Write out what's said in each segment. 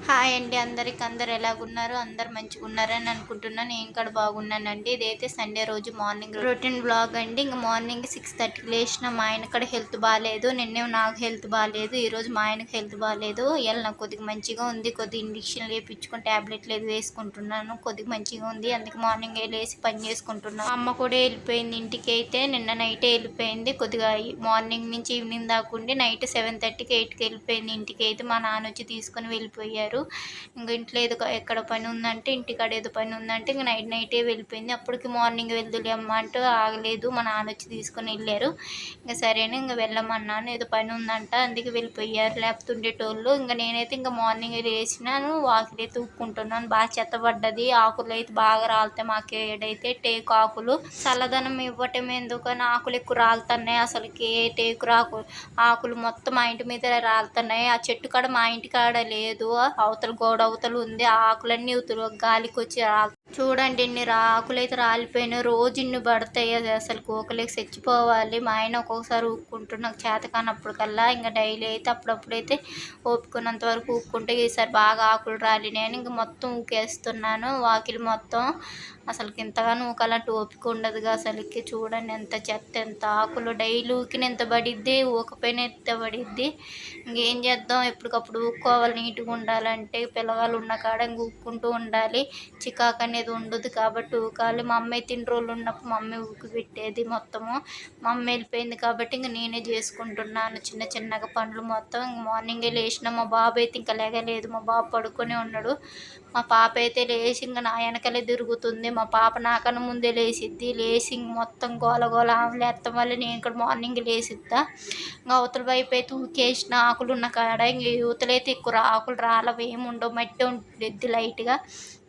Hi అండి అందరికి. అందరు ఎలాగున్నారు? అందరు మంచిగా ఉన్నారని అనుకుంటున్నాను. నేను కూడా బాగున్నానండి. ఇదైతే సండే రోజు మార్నింగ్ రొటీన్ బ్లాగ్ అండి. ఇంక మార్నింగ్ 6:30కి లేచిన. మా ఆయన కూడా హెల్త్ బాగాలేదు. నిన్నే నాకు హెల్త్ బాగాలేదు, ఈరోజు మా ఆయనకు హెల్త్ బాగాలేదు. ఇవాళ నాకు కొద్దిగా మంచిగా ఉంది. కొద్దిగా ఇంజక్షన్లు వేయించుకొని ట్యాబ్లెట్లు ఏది వేసుకుంటున్నాను. కొద్దిగా మంచిగా ఉంది. అందుకే మార్నింగ్ లేసి పని చేసుకుంటున్నాను. అమ్మ కూడా వెళ్ళిపోయింది ఇంటికి. అయితే నిన్న నైటే వెళ్ళిపోయింది. కొద్దిగా మార్నింగ్ నుంచి ఈవినింగ్ దాకా ఉండి నైట్ 7:30కి 8కి వెళ్ళిపోయింది ఇంటికి. అయితే మా నాన్న వచ్చి తీసుకొని వెళ్ళిపోయారు. ఇంక ఇంట్లో ఏదో ఎక్కడ పని ఉందంటే, ఇంటికాడ ఏదో పని ఉందంటే ఇంక నైటే వెళ్ళిపోయింది. అప్పటికి మార్నింగ్ వెళ్దులే అమ్మ అంటూ ఆగలేదు. మా నాన్న వచ్చి తీసుకొని వెళ్ళారు. ఇంకా సరేనా ఇంక వెళ్ళమన్నాను. ఏదో పని ఉందంట అందుకే వెళ్ళిపోయారు, లేకపోతే ఉండేటోళ్ళు. ఇంకా నేనైతే ఇంకా మార్నింగ్ లేచినాను, వాకిలైతే ఊక్కుంటున్నాను. బాగా చెత్త పడ్డది. ఆకులు అయితే బాగా రాలుతాయి. మాకేడైతే టేకు ఆకులు చల్లదనం ఇవ్వటం ఎందుకని ఆకులు ఎక్కువ రాలుతున్నాయి. అసలుకి టేకు ఆకులు మొత్తం మా ఇంటి మీద రాలుతున్నాయి. ఆ చెట్టు కాడ మా ఇంటి కాడ లేదు, అవతల గోడ అవతల ఉంది. ఆ ఆకులన్నీ గాలికి వచ్చి చూడండి ఇన్ని ఆకులు అయితే రాలిపోయినాయి. రోజు ఇన్ని పడతాయి. అది అసలు కోకలేక చచ్చిపోవాలి. మా ఆయన ఒక్కొక్కసారి ఊక్కుంటూ నాకు చేత కానప్పటికల్లా ఇంకా డైలీ అయితే అప్పుడప్పుడైతే ఓపుకున్నంత వరకు ఊక్కుంటే, ఈసారి బాగా ఆకులు రాలినాయి అని ఇంక మొత్తం ఊకేస్తున్నాను వాకిలి మొత్తం. అసలుకి ఇంతగానో ఊకాలంటే ఓపిక ఉండదుగా. అసలుకి చూడండి ఎంత చెత్త, ఎంత ఆకులు. డైలీ ఊకిన ఎంత పడిద్ది, ఊకపోయినా ఎంత పడిద్ది. ఇంకేం చేద్దాం, ఎప్పటికప్పుడు ఊక్కోవాలి. నీట్గా ఉండాలంటే పిల్లగాళ్ళు ఉన్న కాడ ఇంక ఊక్కుంటూ ఉండాలి. చికాకు అనేది ఉండదు కాబట్టి ఊకాలి. మా అమ్మాయి తిని రోజులు ఉన్నప్పుడు మా అమ్మాయి ఊకి పెట్టేది మొత్తము. మా అమ్మ వెళ్ళిపోయింది కాబట్టి ఇంక నేనే చేసుకుంటున్నాను చిన్న చిన్నగా పనులు మొత్తం. ఇంక మార్నింగే లేచిన. మా బాబు అయితే ఇంకా లేగలేదు. మా బాబు పడుకొని ఉన్నాడు. మా పాప అయితే లేచి ఇంక నా వెనకలే తిరుగుతుంది. మా పాప నాకన్నా ముందే లేచిద్ది. లేచి ఇంక మొత్తం గోల గోల. ఆమె లేస్తాం వల్ల నేను ఇక్కడ మార్నింగ్ లేచిద్దా. ఇంకా అవతల వైపు అయితే ఊకేసిన ఆకులు ఉన్న కాడ. ఇంక యువతలైతే ఎక్కువ ఆకులు రాలవి ఏమి ఉండవు, మట్టి ఉంటుంది లైట్గా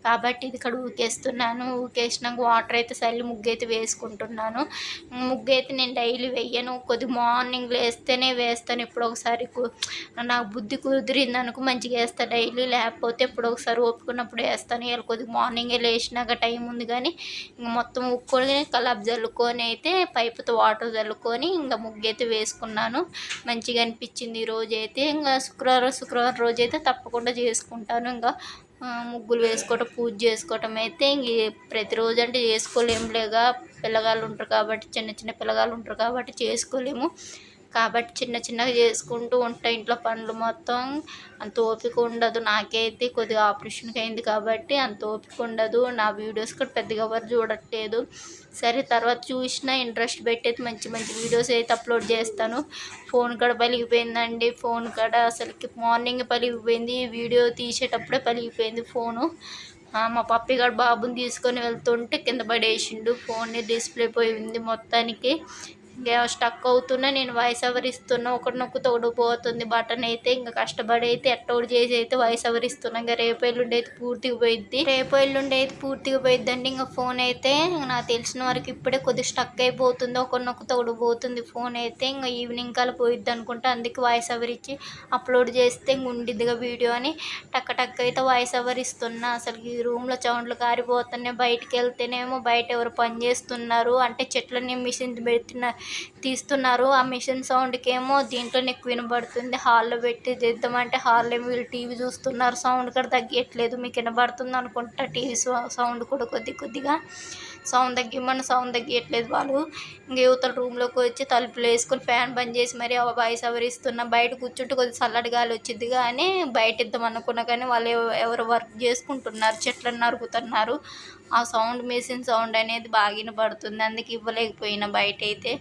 కాబట్టి ఇది ఇక్కడ ఊకేస్తున్నాను. ఊకేసినాక వాటర్ అయితే చల్లి ముగ్గు అయితే వేసుకుంటున్నాను. ముగ్గు అయితే నేను డైలీ వేయను, కొద్దిగా మార్నింగ్ లేస్తేనే వేస్తాను. ఎప్పుడో ఒకసారి నాకు బుద్ధి కుదిరింది అనుకో మంచిగా వేస్తాను డైలీ, లేకపోతే ఎప్పుడో ఒకసారి ఒప్పుకున్నప్పుడు వేస్తాను. ఇలా కొద్దిగా మార్నింగే లేచినాక టైం ఉంది కానీ ఇంక మొత్తం ఉక్కొని కలాబ్ చల్లుకొని అయితే పైపుతో వాటర్ చల్లుకొని ఇంకా ముగ్గు అయితే వేసుకున్నాను. మంచిగా అనిపించింది ఈరోజు అయితే. ఇంకా శుక్రవారం రోజు అయితే తప్పకుండా చేసుకుంటాను. ఇంకా ముగ్గులు వేసుకోవటం, పూజ చేసుకోవటం అయితే ఇంక ప్రతిరోజు అంటే చేసుకోలేములేగా. పిల్లగాళ్ళు ఉంటారు కాబట్టి, చిన్న చిన్న పిల్లగాళ్ళు ఉంటారు కాబట్టి చేసుకోలేము. కాబట్టి చిన్న చిన్నగా చేసుకుంటూ ఉంటా ఇంట్లో పనులు మొత్తం. అంత ఓపిక ఉండదు నాకైతే. కొద్దిగా ఆపరేషన్కి అయింది కాబట్టి అంత ఓపిక ఉండదు. నా వీడియోస్ కూడా పెద్దగా ఎవరు చూడట్లేదు. సరే తర్వాత చూసినా ఇంట్రెస్ట్ పెట్టేది మంచి మంచి వీడియోస్ అయితే అప్లోడ్ చేస్తాను. ఫోన్ కూడా పలిగిపోయిందండి. ఫోన్ కూడా అసలుకి మార్నింగ్ పలిగిపోయింది. వీడియో తీసేటప్పుడే పలిగిపోయింది ఫోను. మా పప్పి గారు బాబుని తీసుకొని వెళ్తుంటే కింద పడేసిండు. ఫోన్ డిస్ప్లే పోయింది మొత్తానికి. స్టక్ అవుతున్నా, నేను వాయిస్ ఓవర్ ఇస్తున్నా. ఒకటి నొక్కుతో ఒకటి పోతుంది బటన్ అయితే. ఇంకా కష్టపడి అయితే ఎట్టోడు చేసి అయితే వాయిస్ ఓవర్ ఇస్తున్నా. ఇంకా రేపు ఎల్లుండి అయితే పూర్తిగా పోయిద్ది. అండి. ఇంకా ఫోన్ అయితే నాకు తెలిసిన వరకు ఇప్పుడే కొద్దిగా స్టక్ అయిపోతుంది. ఒకటి నొక్కుతో ఒకటి పోతుంది ఫోన్ అయితే. ఇంకా ఈవినింగ్ కల్లా పోయిద్ది అనుకుంటా. అందుకే వాయిస్ ఓవర్ ఇచ్చి అప్లోడ్ చేస్తే ఇంక ఉండిద్దిగా వీడియో అని టక్క అయితే వాయిస్ ఓవర్ ఇస్తున్నా. అసలు ఈ రూమ్లో సౌండ్లు కారిపోతున్నాయి. బయటికి వెళ్తేనేమో బయట ఎవరు పని చేస్తున్నారు అంటే చెట్లని మిషన్ తీస్తున్నారు. ఆ మిషన్ సౌండ్కి ఏమో దీంట్లోనే ఎక్కువ వినబడుతుంది. హాల్లో పెట్టి తెద్దామంటే హాల్లో వీళ్ళు టీవీ చూస్తున్నారు. సౌండ్ కూడా తగ్గట్లేదు. మీకు వినబడుతుంది అనుకుంటా టీవీ సౌండ్ కూడా కొద్దిగా సౌండ్ తగ్గియట్లేదు వాళ్ళు. ఇంక యువతల రూమ్లోకి వచ్చి తలుపులు వేసుకొని ఫ్యాన్ బంద్ చేసి మరి వాయిస్ ఓవర్ ఇస్తున్నా. బయట కూర్చుంటే కొద్దిగా చల్లటి గాలి వచ్చింది కానీ బయట ఇద్దాం అనుకున్నా కానీ వాళ్ళు ఎవరు వర్క్ చేసుకుంటున్నారు, చెట్లను నరుకుతున్నారు. ఆ సౌండ్ మిషన్ సౌండ్ అనేది బాగా వినబడుతుంది. అందుకే ఇవ్వలేకపోయినా బయట అయితే.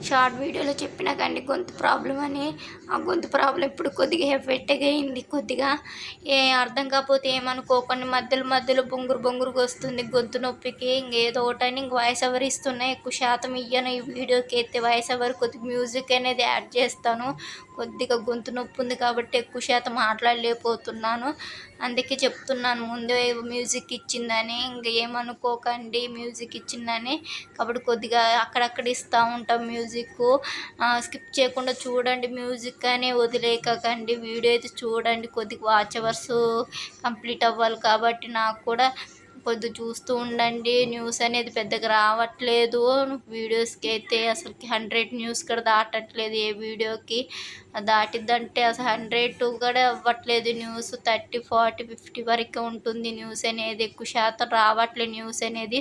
షార్ట్ వీడియోలో చెప్పినా కానీ గొంతు ప్రాబ్లం అని. ఆ గొంతు ప్రాబ్లం ఇప్పుడు కొద్దిగా ఎఫెక్ట్గా అయింది. కొద్దిగా అర్థం కాకపోతే ఏమనుకోకండి. మధ్యలో బొంగురుగా వస్తుంది గొంతు నొప్పికి. ఇంకేదో ఒకటని ఇంక వాయిస్ ఓవర్ ఇస్తున్నా. ఎక్కువ శాతం ఇయ్యను ఈ వీడియోకి అయితే వాయిస్ ఓవర్. కొద్దిగా మ్యూజిక్ అనేది యాడ్ చేస్తాను. కొద్దిగా గొంతు నొప్పి ఉంది కాబట్టి ఎక్కువ శాతం మాట్లాడలేకపోతున్నాను. అందుకే చెప్తున్నాను ముందే మ్యూజిక్ ఇచ్చిందని. ఇంక ఏమనుకోకండి మ్యూజిక్ ఇచ్చిందని. కాబట్టి కొద్దిగా అక్కడక్కడ ఇస్తూ ఉంటాం మ్యూజిక్. స్కిప్ చేయకుండా చూడండి. మ్యూజిక్ అని వదిలేయకండి. వీడియో అయితే చూడండి. కొద్దిగా వాచ్ అవర్స్ కంప్లీట్ అవ్వాలి కాబట్టి నాకు కూడా కొద్దిగా చూస్తూ ఉండండి. న్యూస్ అనేది పెద్దగా రావట్లేదు వీడియోస్కి అయితే. అసలుకి 100 న్యూస్ కూడా దాటట్లేదు ఏ వీడియోకి. దాటిద్దంటే అసలు 100 కూడా అవ్వట్లేదు న్యూస్. 30, 40, 50 వరకే ఉంటుంది న్యూస్ అనేది. ఎక్కువ శాతం రావట్లేదు న్యూస్ అనేది.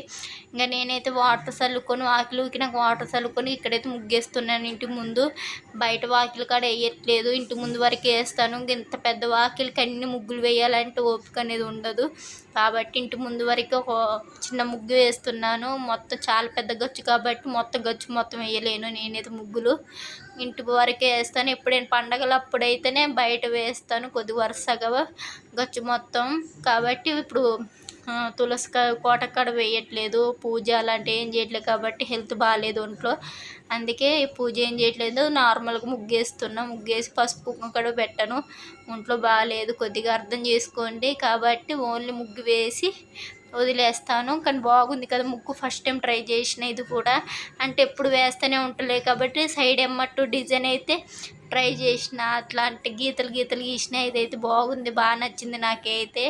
ఇంకా నేనైతే వాటర్ చల్లుకొని వాకిలికి నాకు వాటర్ చల్లుకొని ఇక్కడైతే ముగ్గేస్తున్నాను ఇంటి ముందు. బయట వాకిలి కాడ వేయట్లేదు, ఇంటి ముందు వరకు వేస్తాను. ఇంత పెద్ద వాకిలికి అన్ని ముగ్గులు వేయాలంటే ఓపిక అనేది ఉండదు. కాబట్టి ఇంటి ముందు వరకు ఒక చిన్న ముగ్గు వేస్తున్నాను. మొత్తం చాలా పెద్ద గచ్చు కాబట్టి గచ్చు మొత్తం వేయలేను నేనైతే ముగ్గులు. ఇంటి వరకే వేస్తాను. ఎప్పుడైనా పండగలు అప్పుడైతేనే బయట వేస్తాను కొద్ది వరుసగా గచ్చు మొత్తం. కాబట్టి ఇప్పుడు తులసి కోటక్కడ వేయట్లేదు, పూజ అలాంటివి ఏం చేయట్లేదు కాబట్టి హెల్త్ బాగాలేదు ఒంట్లో. అందుకే పూజ ఏం చేయట్లేదు, నార్మల్గా ముగ్గేస్తున్నా. ముగ్గేసి పసుపు కుంకుమ కూడా పెట్టను, ఒంట్లో బాగాలేదు, కొద్దిగా అర్థం చేసుకోండి. కాబట్టి ఓన్లీ ముగ్గు వేసి వదిలేస్తాను. కానీ బాగుంది కదా ముగ్గు, ఫస్ట్ టైం ట్రై చేసిన ఇది కూడా. అంటే ఎప్పుడు వేస్తూనే ఉంటలే కాబట్టి సైడ్ ఎమ్మట్టు డిజైన్ అయితే ట్రై చేసిన. అట్లాంటి గీతలు గీసిన ఇదైతే బాగుంది, బాగా నచ్చింది నాకైతే.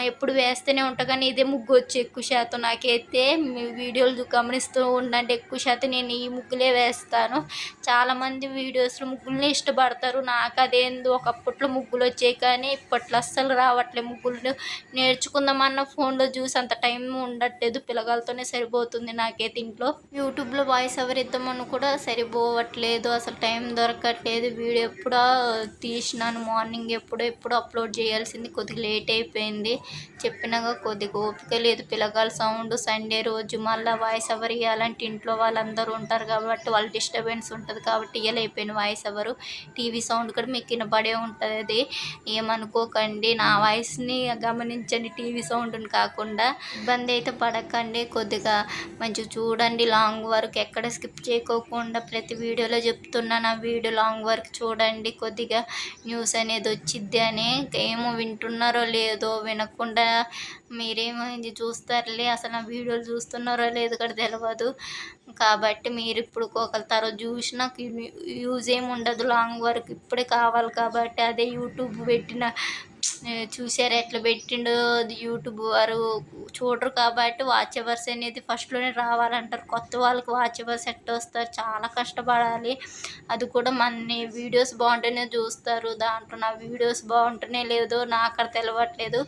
ఎప్పుడు వేస్తూనే ఉంటా కానీ ఇదే ముగ్గు వచ్చి ఎక్కువ శాతం నాకైతే. మీ వీడియోలు గమనిస్తూ ఉండండి, ఎక్కువ శాతం నేను ఈ ముగ్గులే వేస్తాను. చాలామంది వీడియోస్లో ముగ్గులనే ఇష్టపడతారు. నాకు అదేందో ఒకప్పట్లో ముగ్గులు వచ్చాయి కానీ ఇప్పట్లో అస్సలు రావట్లేదు ముగ్గులు. నేర్చుకుందామన్న ఫోన్లో చూసి అంత టైం ఉండట్లేదు, పిల్లగాలతోనే సరిపోతుంది నాకైతే. ఇంట్లో యూట్యూబ్లో వాయిస్ ఓవర్ ఇద్దామని కూడా సరిపోవట్లేదు, అసలు టైం దొరకట్లేదు. వీడియో ఎప్పుడో తీసినాను, మార్నింగ్ ఎప్పుడో అప్లోడ్ చేయాల్సింది, కొద్దిగా లేట్ అయిపోయింది. చెప్పినాక కొద్దిగా ఓపిక లేదు, పిల్లగాల సౌండ్. సండే రోజు మళ్ళీ వాయిస్ ఓవర్ ఇవ్వాలంటే ఇంట్లో వాళ్ళందరూ ఉంటారు కాబట్టి వాళ్ళ డిస్టర్బెన్స్ ఉంటుంది కాబట్టి ఇవ్వలేకపోయిన వాయిస్ ఓవరు. టీవీ సౌండ్ కూడా మీకు వినపడే ఉంటుంది, ఏమనుకోకండి. నా వాయిస్ని గమనించండి, టీవీ సౌండ్ని కాకుండా. ఇబ్బంది అయితే పడకండి, కొద్దిగా మంచిగా చూడండి. లాంగ్ వరకు ఎక్కడ స్కిప్ చేయకోకుండా ప్రతి వీడియోలో చెప్తున్నా, నా వీడియో లాంగ్ వరకు చూడండి. కొద్దిగా న్యూస్ అనేది వచ్చిద్ది అని. ఏమో వింటున్నారో లేదో, వినకుండా మీరేమో ఇది చూస్తారులే, అసలు నా వీడియోలు చూస్తున్నారో లేదో కూడా తెలియదు. కాబట్టి మీరు ఇప్పుడు ఒకరి తర్వాత చూసినా యూజ్ ఏమి ఉండదు లాంగ్ వరకు. ఇప్పుడే కావాలి కాబట్టి అదే యూట్యూబ్ పెట్టిన చూసారు ఎట్లా పెట్టిండో, యూట్యూబ్ వారు చూడరు కాబట్టి వాచ్ అవర్స్ అనేది ఫస్ట్లోనే రావాలంటారు. కొత్త వాళ్ళకి వాచ్ అవర్స్ ఎట్లా వస్తారు, చాలా కష్టపడాలి. అది కూడా మన వీడియోస్ బాగుంటేనే చూస్తారు. దాంట్లో నా వీడియోస్ బాగుంటేనే లేదో నాకు అక్కడ తెలియట్లేదు.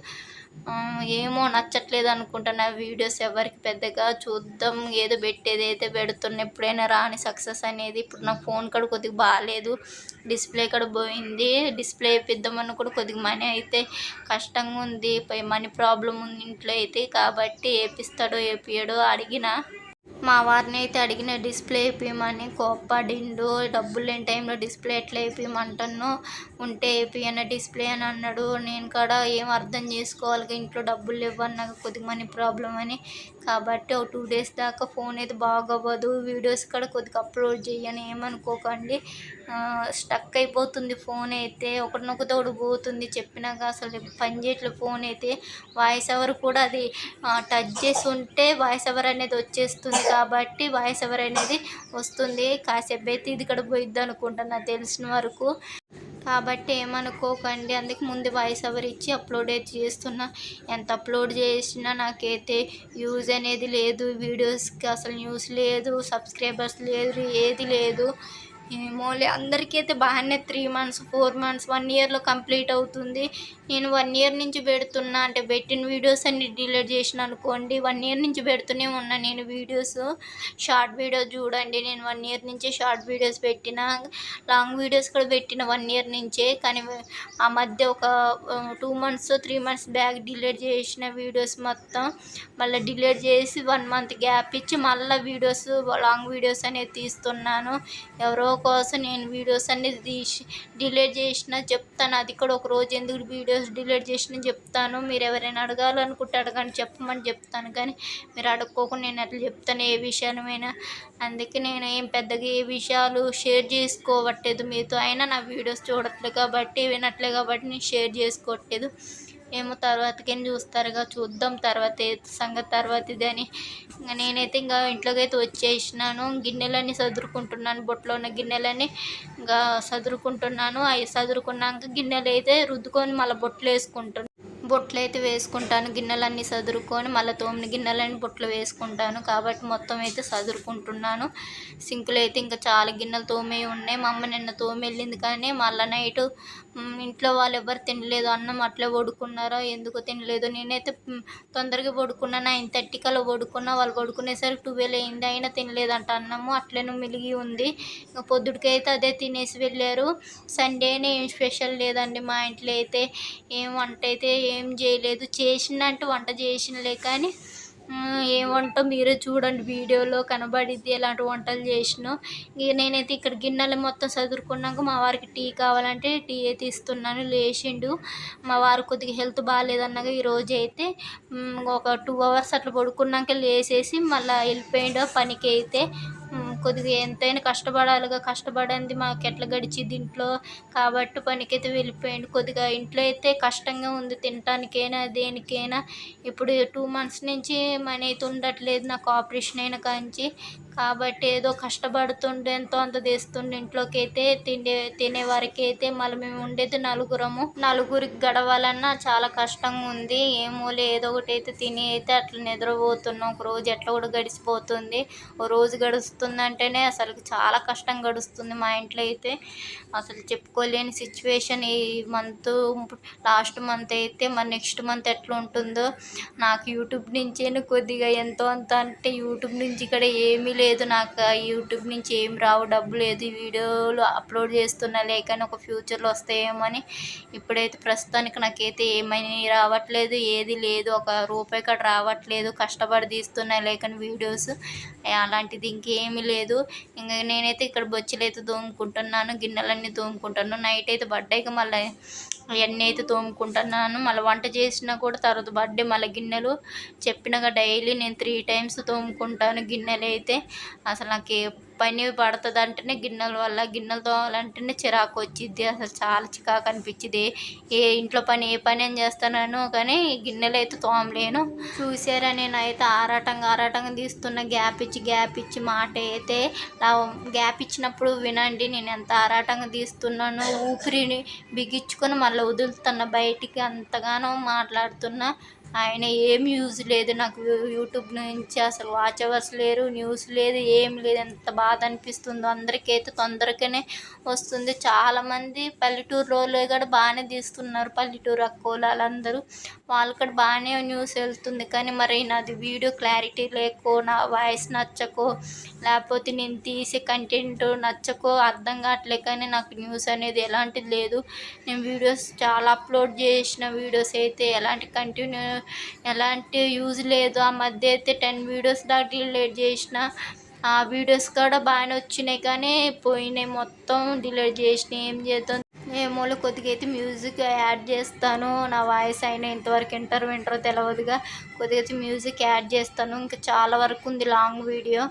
ఏమో నచ్చట్లేదు అనుకుంటా నా వీడియోస్ ఎవరికి పెద్దగా. చూద్దాం, ఏదో పెట్టేది అయితే పెడుతున్నా, ఎప్పుడైనా రాని సక్సెస్ అనేది. ఇప్పుడు నా ఫోన్ కూడా కొద్దిగా బాగాలేదు, డిస్ప్లే కూడా పోయింది. డిస్ప్లే వేపిద్దామని కూడా కొద్దిగా మనీ అయితే కష్టంగా ఉంది, మనీ ప్రాబ్లం ఉంది ఇంట్లో అయితే. కాబట్టి వేపిస్తాడో వేపియడో అడిగిన మా వారిని అయితే అడిగిన డిస్ప్లే వేపియమని. కోప్పడిండు, డబ్బులు లేని టైంలో డిస్ప్లే ఎట్లా వేపియమంటాను, ఉంటే వేపియన్న డిస్ప్లే అని అన్నాడు. నేను కూడా ఏం అర్థం చేసుకోవాలి, ఇంట్లో డబ్బులు ఇవ్వను, నాకు కొద్దిగా మనీ ప్రాబ్లం అని. కాబట్టి ఒక 2 days దాకా ఫోన్ అయితే బాగోవ్వదు, వీడియోస్ కూడా కొద్దిగా అప్లోడ్ చేయని, ఏమనుకోకండి. స్టక్ అయిపోతుంది ఫోన్ అయితే, ఒకటి పోతుంది. చెప్పినాక అసలు పని చేయట్లేదు ఫోన్ అయితే. వాయిస్ ఓవర్ కూడా అది టచ్ చేసి ఉంటే వాయిస్ ఓవర్ అనేది వచ్చేస్తుంది కాబట్టి వాయిస్ ఓవర్ అనేది వస్తుంది. కాసేపు అయితే ఇది కూడా పోయిద్ది అనుకుంటాను నాకు తెలిసిన వరకు. కాబట్టి ఏమనుకోకండి, అందుకే ముందు వాయిస్ ఓవర్ ఇచ్చి అప్లోడ్ అయితే చేస్తున్నా. ఎంత అప్లోడ్ చేసినా నాకైతే యూజ్ అనేది లేదు, వీడియోస్కి అసలు న్యూస్ లేదు, సబ్స్క్రైబర్స్ లేదు, ఏది లేదు. ఏమోలే, అందరికీ అయితే బాగానే 3 months 4 months 1 yearలో కంప్లీట్ అవుతుంది. నేను 1 year నుంచి పెడుతున్నా, అంటే పెట్టిన వీడియోస్ అన్ని డిలీట్ చేసిన అనుకోండి. 1 year నుంచి పెడుతూనే ఉన్నా నేను వీడియోస్. షార్ట్ వీడియో చూడండి, నేను 1 year నుంచే షార్ట్ వీడియోస్ పెట్టిన, లాంగ్ వీడియోస్ కూడా పెట్టిన 1 year నుంచే. కానీ ఆ మధ్య ఒక 2 months 3 months బ్యాక్ డిలీట్ చేసిన వీడియోస్ మొత్తం. మళ్ళీ డిలీట్ చేసి 1 month గ్యాప్ ఇచ్చి మళ్ళీ వీడియోస్, లాంగ్ వీడియోస్ అనేది తీస్తున్నాను. ఎవరో కోసం నేను వీడియోస్ అనేది తీసి డిలీట్ చేసిన చెప్తాను. అది కూడా ఒక రోజు ఎందుకు వీడియోస్ డిలీట్ చేసిన చెప్తాను. మీరు ఎవరైనా అడగాలనుకుంటే అడగండి, చెప్పమని చెప్తాను. కానీ మీరు అడుక్కోకుండా నేను అట్లా చెప్తాను ఏ విషయమైనా. అందుకే నేను ఏం పెద్దగా ఏ విషయాలు షేర్ చేసుకోవట్లేదు మీతో. అయినా నా వీడియోస్ చూడట్లేదు కాబట్టి, వినట్లేదు కాబట్టి నేను షేర్ చేసుకోవట్లేదు. ఏమో తర్వాతకేం చూస్తారుగా, చూద్దాం తర్వాత సంగతి తర్వాత ఇదని. ఇంకా నేనైతే ఇంకా ఇంట్లోకి అయితే వచ్చేసినాను. గిన్నెలన్నీ సదురుకుంటున్నాను, బొట్లో ఉన్న గిన్నెలన్నీ ఇంకా సదురుకుంటున్నాను. అవి సదురుకున్నాక గిన్నెలు అయితే రుద్దుకొని మళ్ళీ బొట్లు వేసుకుంటున్నాను. బొట్లు అయితే వేసుకుంటాను. గిన్నెలన్నీ సదురుకొని మళ్ళీ తోమిన గిన్నెలన్నీ బొట్లు వేసుకుంటాను కాబట్టి మొత్తం అయితే సదురుకుంటున్నాను. సింకులో అయితే ఇంకా చాలా గిన్నెలు తోమే ఉన్నాయి. మా అమ్మ నిన్న తోమి వెళ్ళింది కానీ మళ్ళీ నైటు ఇంట్లో వాళ్ళు ఎవరు తినలేదు. అన్నం అట్లే పడుకున్నారో ఎందుకో తినలేదు. నేనైతే తొందరగా పడుకున్నా, 9:30 కల్లా పడుకున్నా. వాళ్ళు పడుకునేసరికి 12 అయింది, అయినా తినలేదంట అన్నము అట్లనే మిలిగి ఉంది. ఇంకా పొద్దుటికైతే అదే తినేసి వెళ్ళారు. సండేనే ఏం స్పెషల్ లేదండి మా ఇంట్లో అయితే. ఏం వంట అయితే ఏం చేయలేదు. చేసిందంటే వంట చేసినలే కానీ ఏం వంట మీరే చూడండి, వీడియోలో కనబడిద్ది ఎలాంటి వంటలు చేసినో. ఇక నేనైతే ఇక్కడ గిన్నెలు మొత్తం చదువుకున్నాక మా వారికి టీ కావాలంటే టీ అయితే ఇస్తున్నాను. లేచిండు. మా వారు కొద్దిగా హెల్త్ బాగాలేదన్నాక ఈరోజు అయితే ఒక 2 అవర్స్ అట్లా పడుకున్నాక లేచేసి మళ్ళీ వెళ్ళిపోయిండు పనికి అయితే. కొద్దిగా ఎంతైనా కష్టపడాలిగా, కష్టపడింది మాకు ఎట్లా గడిచిద్ది ఇంట్లో కాబట్టి పనికైతే వెళ్ళిపోయిండు. కొద్దిగా ఇంట్లో అయితే కష్టంగా ఉంది తినటానికైనా దేనికైనా. ఇప్పుడు 2 months నుంచి మనీ అయితే ఉండట్లేదు నాకు ఆపరేషన్ అయిన కాంచి. కాబట్టి ఏదో కష్టపడుతుండే ఎంతో అంత తెస్తుండే ఇంట్లోకి అయితే తినే వరకు అయితే. మళ్ళీ మేము ఉండేది నలుగురికి గడవాలన్నా చాలా కష్టంగా ఉంది. ఏమో ఏదో ఒకటి అయితే తిని అయితే అట్లా నిద్రపోతున్నాం. ఒక రోజు ఎట్లా కూడా గడిచిపోతుంది. ఓ రోజు గడుస్తుందంటేనే అసలు చాలా కష్టం గడుస్తుంది మా ఇంట్లో అయితే. అసలు చెప్పుకోలేని సిచ్యువేషన్. ఈ మంత్ లాస్ట్ మంత్ అయితే మరి నెక్స్ట్ మంత్ ఎట్లా ఉంటుందో. నాకు యూట్యూబ్ నుంచే కొద్దిగా ఎంతో అంత అంటే యూట్యూబ్ నుంచి ఇక్కడ ఏమీ లేదు. నాకు యూట్యూబ్ నుంచి ఏం రావు, డబ్బు లేదు. ఈ వీడియోలు అప్లోడ్ చేస్తున్నా లేకని ఒక ఫ్యూచర్లో వస్తాయేమో అని. ఇప్పుడైతే ప్రస్తుతానికి నాకైతే ఏమీ రావట్లేదు, ఏది లేదు. ఒక రూపాయి కూడా రావట్లేదు. కష్టపడి తీస్తున్నా లేకని వీడియోస్. అలాంటిది ఇంకేమీ లేదు. ఇంకా నేనైతే ఇక్కడ బొచ్చులు అయితే తోముకుంటున్నాను, గిన్నెలన్నీ తోముకుంటాను. నైట్ అయితే బర్త్డేకి మళ్ళీ అవన్నీ అయితే తోముకుంటున్నాను. మళ్ళీ వంట చేసినా కూడా తర్వాత బర్త్డే మళ్ళీ గిన్నెలు చెప్పినగా డైలీ నేను 3 times తోముకుంటాను గిన్నెలు అయితే. అసలు నాకు ఏ పని పడుతుంది అంటేనే గిన్నెలు తోమాలంటేనే చిరాకు వచ్చిద్ది. అసలు చాలా చికాకు అనిపించింది. ఏ ఇంట్లో పని ఏ పని అని చేస్తాను కానీ గిన్నెలు అయితే తోమలేను. చూసారా నేనైతే ఆరాటంగా తీస్తున్న గ్యాప్ ఇచ్చి మాట అయితే. గ్యాప్ ఇచ్చినప్పుడు వినండి నేను ఎంత ఆరాటంగా తీస్తున్నాను. ఊపిరిని బిగించుకొని మళ్ళీ వదులుతున్న బయటికి అంతగానో మాట్లాడుతున్నా. ఆయన ఏం యూజ్ లేదు నాకు యూట్యూబ్ నుంచి. అసలు వాచ్ అవర్స్ లేరు, న్యూస్ లేదు, ఏం లేదు. ఎంత బాధ అనిపిస్తుందో. అందరికైతే తొందరగానే వస్తుంది. చాలామంది పల్లెటూరులో కూడా బాగానే తీస్తున్నారు. పల్లెటూరు అక్కోళ్ళు వాళ్ళందరూ వాళ్ళు కూడా బాగానే న్యూస్ వెళ్తుంది. కానీ మరి నాది వీడియో క్లారిటీ లేకో, నా వాయిస్ నచ్చకో, లేకపోతే నేను తీసే కంటెంట్ నచ్చకో అర్థం కావట్లే కానీ నాకు న్యూస్ అనేది ఎలాంటిది లేదు. నేను వీడియోస్ చాలా అప్లోడ్ చేసిన వీడియోస్ అయితే ఎలాంటి యూజ్ లేదు. ఆ మధ్య అయితే 10 videos దాకా డిలీట్ చేసిన. ఆ వీడియోస్ కూడా బాగానే వచ్చినాయి కానీ పోయినాయి, మొత్తం డిలీట్ చేసిన. ఏం చేద్దాం ఏమోలో కొద్దిగా అయితే మ్యూజిక్ యాడ్ చేస్తాను. నా వాయిస్ అయినా ఇంతవరకు వింటారో తెలియదుగా. కొద్దిగా అయితే మ్యూజిక్ యాడ్ చేస్తాను. ఇంకా చాలా వరకు ఉంది లాంగ్ వీడియో.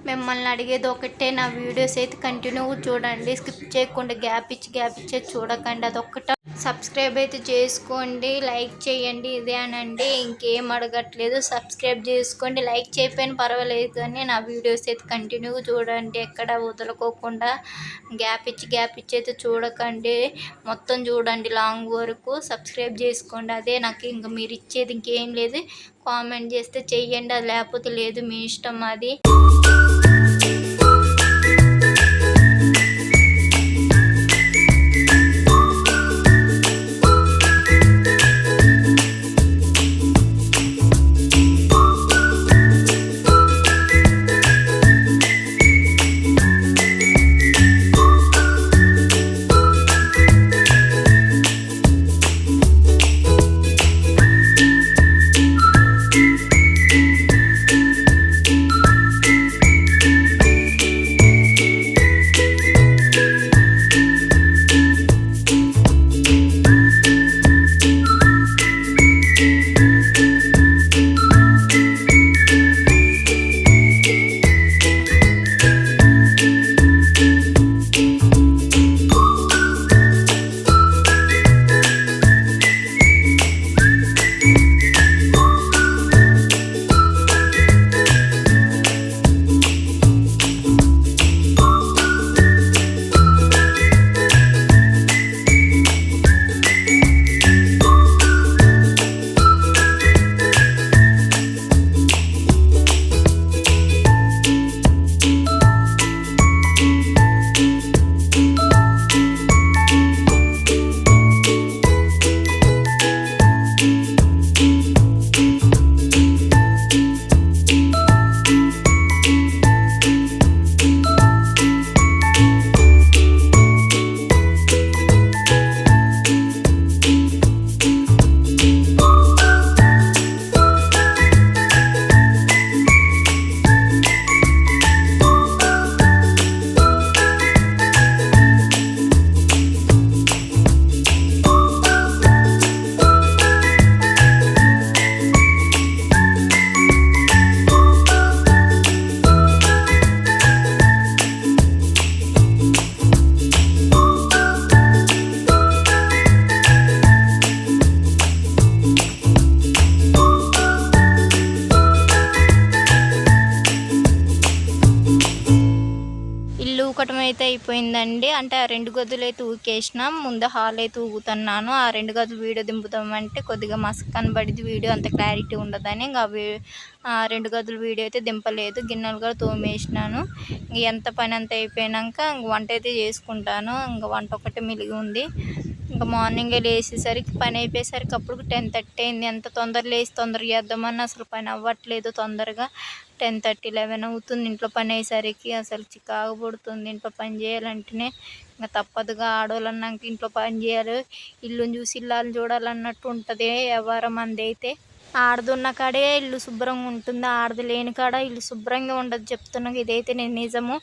మిమ్మల్ని అడిగేది ఒకటే, నా వీడియోస్ అయితే కంటిన్యూ చూడండి, స్కిప్ చేయకుండా గ్యాప్ ఇచ్చి చూడకండి. అదొక్కట సబ్స్క్రైబ్ అయితే చేసుకోండి, లైక్ చేయండి. ఇదే అనండి, ఇంకేం అడగట్లేదు. సబ్స్క్రైబ్ చేసుకోండి, లైక్ చేయకపోయినా పర్వాలేదు కానీ నా వీడియోస్ అయితే కంటిన్యూ చూడండి, ఎక్కడ వదులుకోకుండా. గ్యాప్ ఇచ్చి అయితే చూడకండి, మొత్తం చూడండి లాంగ్ వరకు. సబ్స్క్రైబ్ చేసుకోండి, అదే నాకు ఇంకా మీరు ఇచ్చేది ఇంకేం లేదు. కామెంట్ చేస్తే చెయ్యండి, అది లేకపోతే లేదు, మీ ఇష్టం అది. అయిపోయిందండి. అంటే ఆ 2 గదులైతే ఊకేసినాం. ముందు హాల్ అయితే ఊగుతున్నాను. ఆ 2 గదులు వీడియో దింపుదామంటే కొద్దిగా మసక కనబడిద్ది, వీడియో అంత క్లారిటీ ఉండదని ఇంక ఆ 2 గదులు వీడియో అయితే దింపలేదు. గిన్నెలు కూడా తోమేసినాను. ఎంత పని అంతా అయిపోయినాక ఇంక వంట అయితే చేసుకుంటాను. ఇంక వంట ఒకటి మిలిగి ఉంది. ఇంకా మార్నింగే లేచేసరికి పని అయిపోయేసరికి అప్పుడు 10:30 అయింది. ఎంత తొందర లేచి తొందరగా చేద్దామన్నా అసలు పని అవ్వట్లేదు తొందరగా. 10:30, 11 అవుతుంది ఇంట్లో పని అయ్యేసరికి. అసలు చికాకు పుడుతుంది. ఇంట్లో పని చేయాలంటేనే ఇంకా తప్పదుగా. ఆడవాళ్ళు అన్నాక ఇంట్లో పని చేయాలి, ఇల్లుని చూసి ఇల్లాలు చూడాలన్నట్టు ఉంటుంది వ్యవహారం అందైతే. ఆడదున్న కాడే ఇల్లు శుభ్రంగా ఉంటుంది, ఆడది లేని కాడ ఇల్లు శుభ్రంగా ఉండదు చెప్తున్నాను. ఇదైతే నేను నిజము.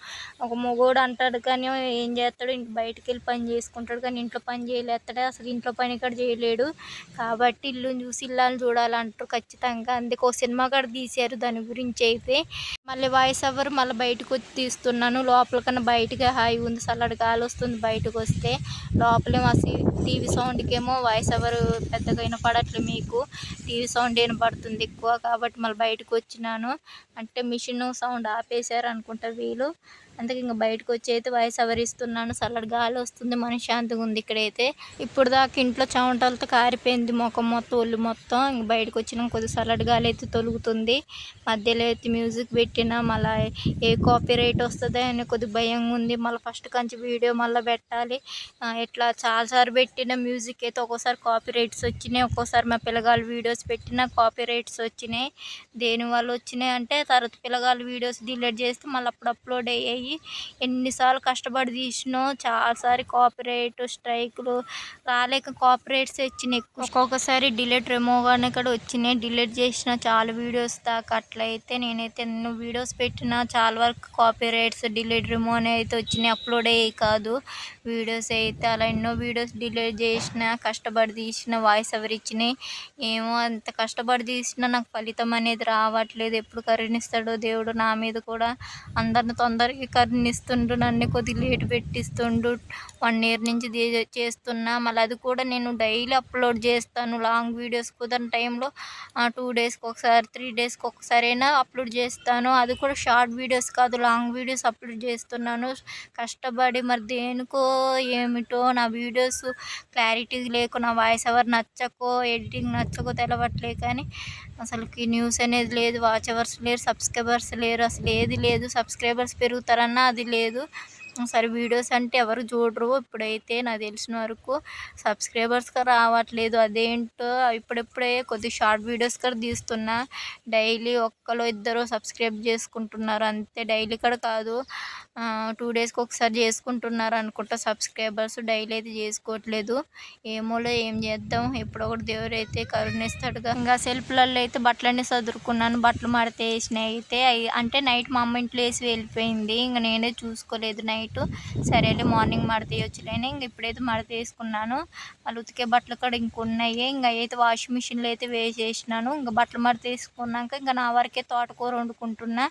ఒక మొగోడు అంటాడు కానీ ఏం చేస్తాడు, ఇంటి బయటికి వెళ్ళి పని చేసుకుంటాడు కానీ ఇంట్లో పని చేయలేస్తాడు. అసలు ఇంట్లో పని కూడా చేయలేడు. కాబట్టి ఇల్లుని చూసి ఇల్లాలు చూడాలంటారు ఖచ్చితంగా. అందుకే ఒక సినిమా కూడా తీశారు దాని గురించి అయితే. మళ్ళీ వాయిస్ ఓవర్ మళ్ళీ బయటకు వచ్చి తీస్తున్నాను. లోపల కన్నా బయటకే హాయి ఉంది, చల్లటి గాలి వస్తుంది బయటకు వస్తే. లోపలేమో టీవీ సౌండ్కి ఏమో వాయిస్ ఓవర్ పెద్దగా వినపడట్లేదు మీకు, టీవీ సౌండ్ వినపడుతుంది ఎక్కువ. కాబట్టి మళ్ళీ బయటకు వచ్చినాను. అంటే మిషన్ సౌండ్ ఆపేశారు అనుకుంటా వీళ్ళు, అందుకే ఇంకా బయటకు వచ్చి అయితే వాయిస్ ఓవర్ ఇస్తున్నాను. చల్లటి గాలి వస్తుంది, మనశ్శాంతిగా ఉంది ఇక్కడైతే. ఇప్పుడు దాకా ఇంట్లో చెమటలతో కారిపోయింది ముఖం మొత్తం, ఒళ్ళు మొత్తం. ఇంక బయటకు వచ్చినాక కొద్దిగా చల్లటి గాలి అయితే తొలుగుతుంది. మధ్యలో అయితే మ్యూజిక్ పెట్టినా మళ్ళీ ఏ కాపీ రైట్ వస్తుందో అని కొద్దిగా భయంగా ఉంది. మళ్ళీ ఫస్ట్ కంచి వీడియో మళ్ళీ పెట్టాలి. ఇట్లా చాలాసార్లు పెట్టిన మ్యూజిక్ అయితే ఒక్కోసారి కాపీ రైట్స్ వచ్చినాయి, ఒక్కోసారి మా పిల్లగాళ్ళు వీడియోస్ పెట్టినా కాపీ రైట్స్ వచ్చినాయి. దేనివల్ల వచ్చినాయి అంటే తర్వాత పిల్లగాళ్ళు వీడియోస్ డిలీట్ చేస్తే మళ్ళీ అప్పుడు అప్లోడ్ అయ్యాయి. ఎన్నిసార్లు కష్టపడి తీసినో చాలాసారి కాపీ రైట్ స్ట్రైకులు రాలేక కాపీ రైట్స్ వచ్చినాయి. ఒక్కొక్కసారి డిలీట్ రిమూవ్ అని కూడా వచ్చినాయి. డిలీట్ చేసిన చాలా వీడియోస్ దాకా. అట్లయితే నేనైతే ఎన్నో వీడియోస్ పెట్టినా చాలా వరకు కాపీ రైట్స్ డిలీట్ రిమూవ్ అని అయితే వచ్చినాయి, అప్లోడ్ అయ్యాయి కాదు వీడియోస్ అయితే. అలా ఎన్నో వీడియోస్ డిలీట్ చేసిన, కష్టపడి తీసిన, వాయిస్ ఓవర్ ఇచ్చినాయి. ఏమో అంత కష్టపడి తీసినా నాకు ఫలితం అనేది రావట్లేదు. ఎప్పుడు కరుణిస్తాడో దేవుడు నా మీద కూడా. అందరిని తొందరగా కరుణిస్తుండు, నన్ను కొద్దిగా లేట్ పెట్టిస్తుండు. 1 ఇయర్ నుంచి చేస్తున్నా. మళ్ళీ అది కూడా నేను డైలీ అప్లోడ్ చేస్తాను. లాంగ్ వీడియోస్ కుదరని టైంలో 2 డేస్కి ఒకసారి, 3 డేస్కి ఒకసారి అయినా అప్లోడ్ చేస్తాను. అది కూడా షార్ట్ వీడియోస్ కాదు, లాంగ్ వీడియోస్ అప్లోడ్ చేస్తున్నాను కష్టపడి. మరి దేనికో ఏమిటో నా వీడియోస్ క్లారిటీ లేకో, నా వాయిస్ ఓవర్ నచ్చకో, ఎడిటింగ్ నచ్చకో తెలవట్లే కానీ అసలుకి న్యూస్ అనేది లేదు, వాచ్ అవర్స్ లేరు, సబ్స్క్రైబర్స్ లేరు, అసలు ఏది లేదు. సబ్స్క్రైబర్స్ పెరుగుతారన్నా అది లేదు. సరే వీడియోస్ అంటే ఎవరు చూడరు ఇప్పుడైతే నాకు తెలిసిన వరకు. సబ్స్క్రైబర్స్గా రావట్లేదు, అదేంటో. ఇప్పుడిప్పుడే కొద్దిగా షార్ట్ వీడియోస్ కూడా తీస్తున్నా. డైలీ ఒక్కరు ఇద్దరు సబ్స్క్రైబ్ చేసుకుంటున్నారు అంతే. డైలీ కూడా కాదు, 2 డేస్కి ఒకసారి చేసుకుంటున్నారు అనుకుంటా సబ్స్క్రైబర్స్. డైలీ అయితే చేసుకోవట్లేదు. ఏమోలో ఏం చేద్దాం, ఎప్పుడో ఒకటి దేవుడు అయితే కరుణిస్తాడుగా. ఇంకా సెల్ఫ్లలో అయితే బట్టలన్నీ సదురుకున్నాను. బట్టలు మడత వేసినాయి అయితే అంటే నైట్ మా అమ్మ ఇంట్లో వేసి వెళ్ళిపోయింది. ఇంక నేనే చూసుకోలేదు నైట్. సరేలే మార్నింగ్ మడత వేయొచ్చులేని ఇంక ఇప్పుడైతే మడత వేసుకున్నాను. వాళ్ళు ఉతికే బట్టలు కూడా ఇంకున్నాయి. ఇంకా అయితే వాషింగ్ మిషన్లో అయితే వేసేసినాను. ఇంకా బట్టలు మడత వేసుకున్నాక ఇంకా నా వరకే తోటకూర వండుకుంటున్నా,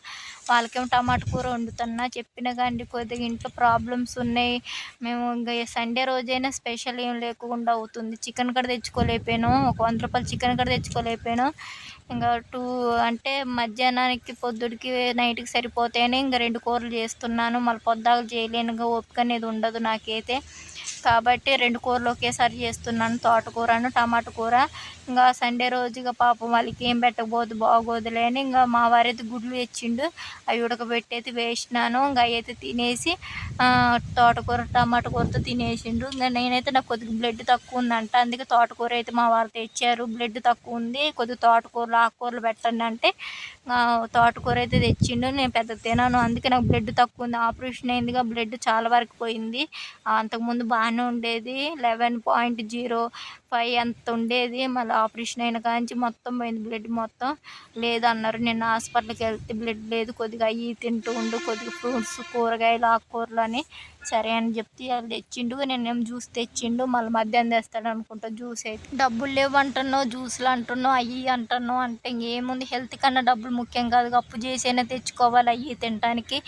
వాళ్ళకేమో టమాటా కూర వండుతున్నా. చెప్పిన కానీ కొద్దిగా ఇంట్లో ప్రాబ్లమ్స్ ఉన్నాయి. మేము ఇంకా సండే రోజైనా స్పెషల్ ఏం లేకుండా అవుతుంది. చికెన్ కూడా తెచ్చుకోలేకపోయాను, ఒక 100 రూపాయలు చికెన్ కూడా తెచ్చుకోలేకపోయాను. ఇంకా 2 అంటే మధ్యాహ్నానికి పొద్దుడికి నైట్కి సరిపోతాయని ఇంకా 2 కూరలు చేస్తున్నాను. మళ్ళీ పొద్దాకు చేయలేనుగా, ఓపిక అనేది ఉండదు నాకైతే. కాబట్టి 2 కూరలు ఒకేసారి చేస్తున్నాను, తోటకూరను టమాటా కూర. ఇంకా సండే రోజు ఇక పాపం వాళ్ళకి ఏం పెట్టకపోతే బాగోదులే అని ఇంకా మా వారైతే గుడ్లు తెచ్చిండు, అవి ఉడకబెట్టి అయితే వేసినాను. ఇంకా అవి అయితే తినేసి తోటకూర టమాటా కూరతో తినేసిండు. ఇంకా నేనైతే నాకు కొద్దిగా బ్లడ్ తక్కువ ఉందంట, అందుకే తోటకూర అయితే మా వారు తెచ్చారు. బ్లడ్ తక్కువ ఉంది, కొద్దిగా తోటకూరలు ఆకుకూరలు పెట్టండి అంటే తోటకూర అయితే తెచ్చిండు. నేను పెద్ద తినాను, అందుకే నాకు బ్లడ్ తక్కువ ఉంది. ఆపరేషన్ అయిందిగా, బ్లడ్ చాలా వరకు పోయింది. అంతకుముందు బాగానే ఉండేది, 11.05 అంత ఉండేది. మళ్ళీ ఆపరేషన్ అయిన కాంచి మొత్తం పోయింది బ్లడ్ మొత్తం. లేదన్నారు, నిన్న హాస్పిటల్కి వెళ్తే బ్లడ్ లేదు, కొద్దిగా అవి తింటూ ఉండు, కొద్దిగా ఫ్రూట్స్ కూరగాయలు ఆకుకూరలు అని సరే అని చెప్తే వాళ్ళు తెచ్చిండు. నేనేం జ్యూస్ తెచ్చిండు, మళ్ళీ మధ్యాహ్నం తెస్తాడు అనుకుంటా జ్యూస్ అయితే. డబ్బులు లేవు అంటున్నావు, జ్యూస్లు అంటున్నావు, అవి అంటున్నావు అంటే ఇంకేముంది, హెల్త్ కన్నా డబ్బులు ముఖ్యం కాదు. అప్పు చేసైనా తెచ్చుకోవాలి అవి తినడానికి.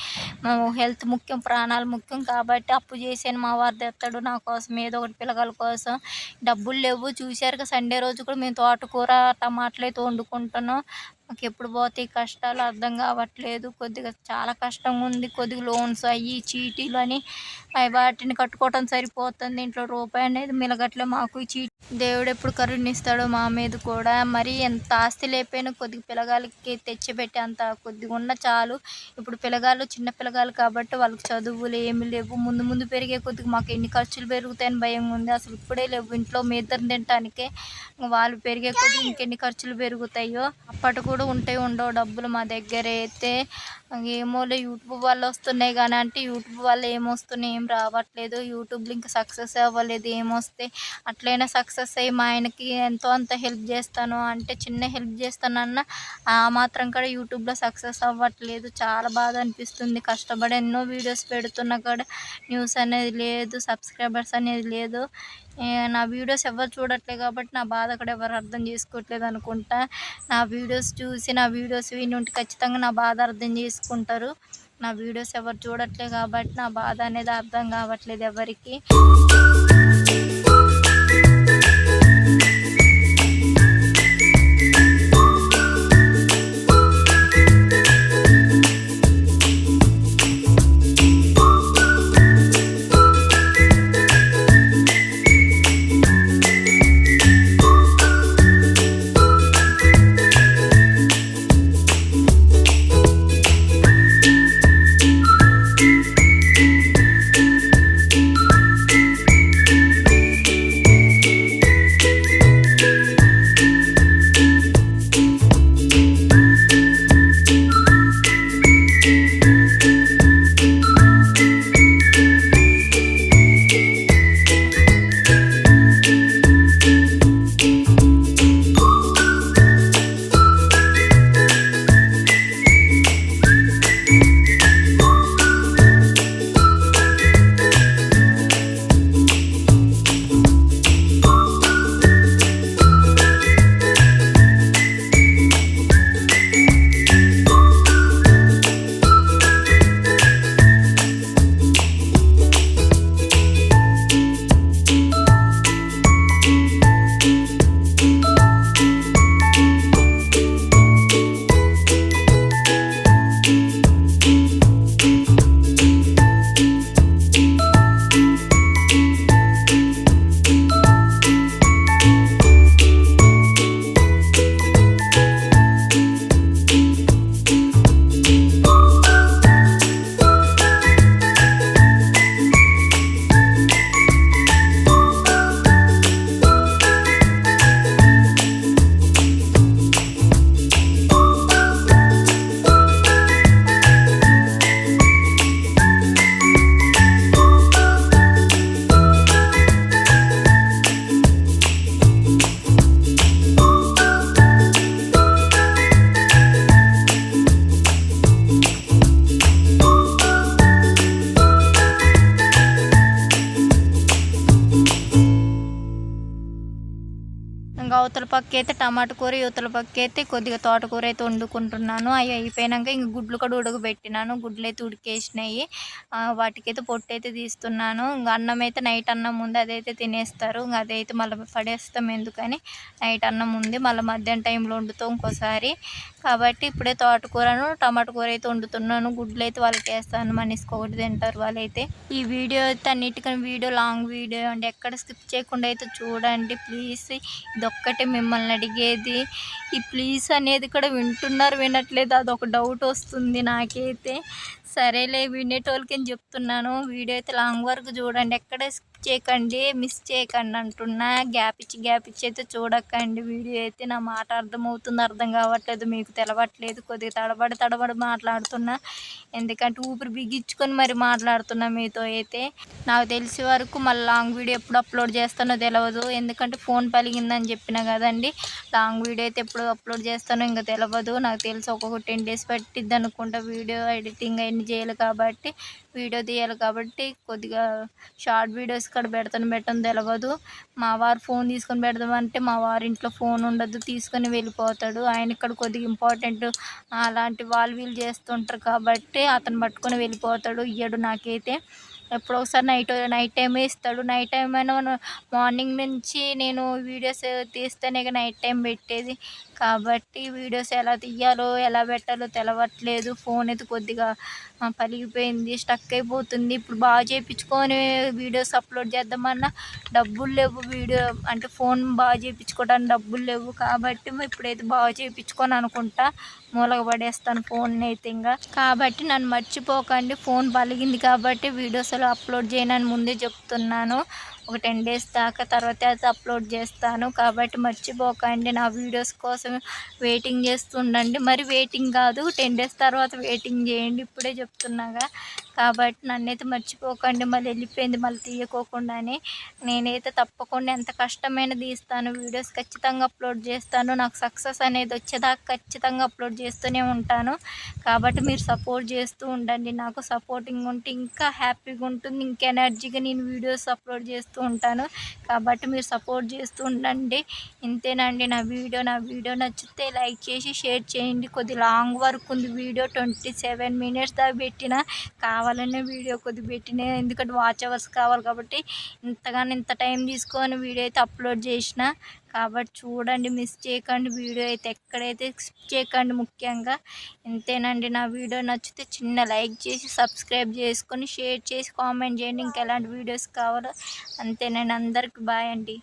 హెల్త్ ముఖ్యం, ప్రాణాలు ముఖ్యం. కాబట్టి అప్పు చేసాను, మా వారు తెస్తాడు నా కోసం ఏదో ఒకటి పిల్లగాల కోసం. డబ్బులు లేవు చూశారుగా, సండే రోజు కూడా మేము తోటకూర టమాటాలు అయితే వండుకుంటున్నాం. నాకెప్పుడు పోతాయి కష్టాలు అర్థం కావట్లేదు. కొద్దిగా చాలా కష్టంగా ఉంది. కొద్దిగా లోన్స్ అయ్యి, చీటీలని వాటిని కట్టుకోవటం సరిపోతుంది. ఇంట్లో రూపాయి అనేది మిలగట్లే మాకు. ఈ దేవుడెప్పుడు కరుణిస్తాడో మా మీద కూడా. మరి ఎంత ఆస్తి లేకపోయినా కొద్దిగా పిల్లగాళ్ళకి తెచ్చిపెట్టే అంత కొద్దిగా ఉన్న చాలు. ఇప్పుడు పిల్లగాళ్ళు చిన్న పిల్లగాళ్ళు కాబట్టి వాళ్ళకి చదువులు ఏమి లేవు. ముందు ముందు పెరిగే కొద్దిగా మాకు ఎన్ని ఖర్చులు పెరుగుతాయని భయంగా ఉంది. అసలు ఇప్పుడే లేవు. ఇంట్లో మీ ఇద్దరు తినటానికే వాళ్ళు పెరిగే కొద్దిగా ఇంకెన్ని ఖర్చులు పెరుగుతాయో. అప్పటి కూడా ఉంటాయి ఉండవు డబ్బులు మా దగ్గర అయితే. ఏమోలే యూట్యూబ్ వల్ల వస్తున్నాయి కానీ అంటే యూట్యూబ్ వల్ల ఏమొస్తున్నాయి ఏం రావట్లేదు. యూట్యూబ్లో ఇంకా సక్సెస్ అవ్వలేదు. ఏమొస్తాయి అట్లయినా సక్సెస్ అయ్యి మా ఆయనకి ఎంతో అంత హెల్ప్ చేస్తాను అంటే చిన్న హెల్ప్ చేస్తానన్న ఆ మాత్రం కూడా యూట్యూబ్లో సక్సెస్ అవ్వట్లేదు. చాలా బాధ అనిపిస్తుంది. కష్టపడి ఎన్నో వీడియోస్ పెడుతున్నా కూడా న్యూస్ అనేది లేదు, సబ్స్క్రైబర్స్ అనేది లేదు. నా వీడియోస్ ఎవరు చూడట్లేదు కాబట్టి నా బాధ కూడా ఎవరు అర్థం చేసుకోవట్లేదు అనుకుంటా. నా వీడియోస్ చూసి నా వీడియోస్ విని ఉంటే ఖచ్చితంగా నా బాధ అర్థం చేసుకుంటారు. నా వీడియోస్ ఎవరు చూడట్లేదు కాబట్టి నా బాధ అనేది అర్థం కావట్లేదు ఎవరికి. ఇంకా అవతల పక్క అయితే టమాటా కూర, యువతల పక్క అయితే కొద్దిగా తోటకూర అయితే వండుకుంటున్నాను. అవి అయిపోయాక ఇంక గుడ్లు కూడా ఉడకబెట్టినాను. గుడ్లు అయితే ఉడికేసినాయి. వాటికైతే పొట్టు అయితే తీస్తున్నాను. ఇంకా అన్నం అయితే నైట్ అన్నం ఉంది, అదైతే తినేస్తారు. ఇంకా అదైతే మళ్ళీ పడేస్తాం ఎందుకని నైట్ అన్నం ఉంది, మళ్ళీ మధ్యాహ్నం టైంలో వండుతాం ఇంకోసారి. కాబట్టి ఇప్పుడే తోటకూరను టమాటా కూర అయితే వండుతున్నాను. గుడ్లు అయితే వాళ్ళకి వేస్తాను, మనిషికి ఒకటి తింటారు వాళ్ళైతే. ఈ వీడియో అయితే అన్నిటికన్నా వీడియో లాంగ్ వీడియో అండి, ఎక్కడ స్కిప్ చేయకుండా అయితే చూడండి ప్లీజ్. ఇదొక్కటే మిమ్మల్ని అడిగేది. ఈ ప్లీజ్ అనేది కూడా వింటున్నారు వినట్లేదు అదొక డౌట్ వస్తుంది నాకైతే. సరేలే వినేటోళ్ళకి చెప్తున్నాను. వీడియో అయితే లాంగ్ వరకు చూడండి, ఎక్కడ స్కిప్ చేయకండి, మిస్ చేయకండి అంటున్నా. గ్యాప్ ఇచ్చి అయితే చూడకండి. వీడియో అయితే నా మాట అర్థమవుతుంది అర్థం కావట్లేదు మీకు తెలవట్లేదు. కొద్దిగా తడబడి మాట్లాడుతున్నా, ఎందుకంటే ఊపిరి బిగించుకొని మరి మాట్లాడుతున్నా మీతో అయితే. నాకు తెలిసే వరకు మళ్ళీ లాంగ్ వీడియో ఎప్పుడు అప్లోడ్ చేస్తానో తెలియదు, ఎందుకంటే ఫోన్ పలిగిందని చెప్పిన కదండి. లాంగ్ వీడియో అయితే ఎప్పుడు అప్లోడ్ చేస్తానో ఇంకా తెలియదు. నాకు తెలిసి ఒక్కొక్క 10 days పట్టిద్ది అనుకుంటా వీడియో ఎడిటింగ్ అన్ని చేయాలి కాబట్టి, వీడియో తీయాలి కాబట్టి. కొద్దిగా షార్ట్ వీడియోస్ కూడా పెట్టను తెలియదు. మా వారు ఫోన్ తీసుకొని పెడదామంటే మా వారి ఇంట్లో ఫోన్ ఉండదు, తీసుకొని వెళ్ళిపోతాడు. ఆయన ఇక్కడ కొద్దిగా ఇంపార్టెంట్ అలాంటి వాళ్ళు వీళ్ళు చేస్తుంటారు కాబట్టి అతను పట్టుకొని వెళ్ళిపోతాడు, ఇయ్యడు నాకైతే. ఎప్పుడో ఒకసారి నైట్ టైమే ఇస్తాడు. నైట్ టైమ్ అయినా మనం మార్నింగ్ నుంచి నేను వీడియోస్ తీస్తేనే నైట్ టైం పెట్టేది. కాబట్టి వీడియోస్ ఎలా తీయాలో, ఎలా పెట్టాలో తెలవట్లేదు. ఫోన్ అయితే కొద్దిగా పలిగిపోయింది, స్టక్ అయిపోతుంది. ఇప్పుడు బాగా చేయించుకొని వీడియోస్ అప్లోడ్ చేద్దామన్నా డబ్బులు లేవు. వీడియో అంటే ఫోన్ బాగా చేయించుకోవడానికి డబ్బులు లేవు. కాబట్టి ఇప్పుడైతే బాగా చేయించుకొని అనుకుంటా మూలగ పడేస్తాను ఫోన్ని అయితే ఇంకా. కాబట్టి నన్ను మర్చిపోకండి. ఫోన్ పలిగింది కాబట్టి వీడియోస్ అప్లోడ్ చేయనని ముందే చెప్తున్నాను. ఒక 10 డేస్ దాకా తర్వాత అయితే అప్లోడ్ చేస్తాను. కాబట్టి మర్చిపోకండి. నా వీడియోస్ కోసం వెయిటింగ్ చేస్తుండండి. మరి వెయిటింగ్ కాదు, 10 డేస్ తర్వాత వెయిటింగ్ చేయండి, ఇప్పుడే చెప్తున్నాగా. కాబట్టి నన్నైతే మర్చిపోకండి. మళ్ళీ వెళ్ళిపోయింది మళ్ళీ తీయకోకుండానే. నేనైతే తప్పకుండా ఎంత కష్టమైన తీస్తాను, వీడియోస్ ఖచ్చితంగా అప్లోడ్ చేస్తాను. నాకు సక్సెస్ అనేది వచ్చేదాకా ఖచ్చితంగా అప్లోడ్ చేస్తూనే ఉంటాను. కాబట్టి మీరు సపోర్ట్ చేస్తూ ఉండండి. నాకు సపోర్టింగ్ ఉంటే ఇంకా హ్యాపీగా ఉంటుంది, ఇంకా ఎనర్జీగా నేను వీడియోస్ అప్లోడ్ చేస్తూ ఉంటాను. కాబట్టి మీరు సపోర్ట్ చేస్తూ ఉండండి. ఇంతేనండి నా వీడియో నచ్చితే లైక్ చేసి షేర్ చేయండి. కొద్ది లాంగ్ వర్క్ ఉంది వీడియో, 27 మినిట్స్ దాకా పెట్టిన, కావాలనే వీడియో కొద్దిగా పెట్టిన, ఎందుకంటే వాచ్ అవర్స్ కావాలి కాబట్టి ఇంత టైం తీసుకొని వీడియో అయితే అప్లోడ్ చేసిన. కాబట్టి చూడండి, మిస్ చేయకండి. వీడియో అయితే ఎక్కడైతే స్కిప్ చేయకండి ముఖ్యంగా. ఇంతేనండి, నా వీడియో నచ్చితే చిన్న లైక్ చేసి సబ్స్క్రైబ్ చేసుకొని షేర్ చేసి కామెంట్ చేయండి ఇంకా ఎలాంటి వీడియోస్ కావాలో. అంతేనండి, అందరికి బాయ్ అండి.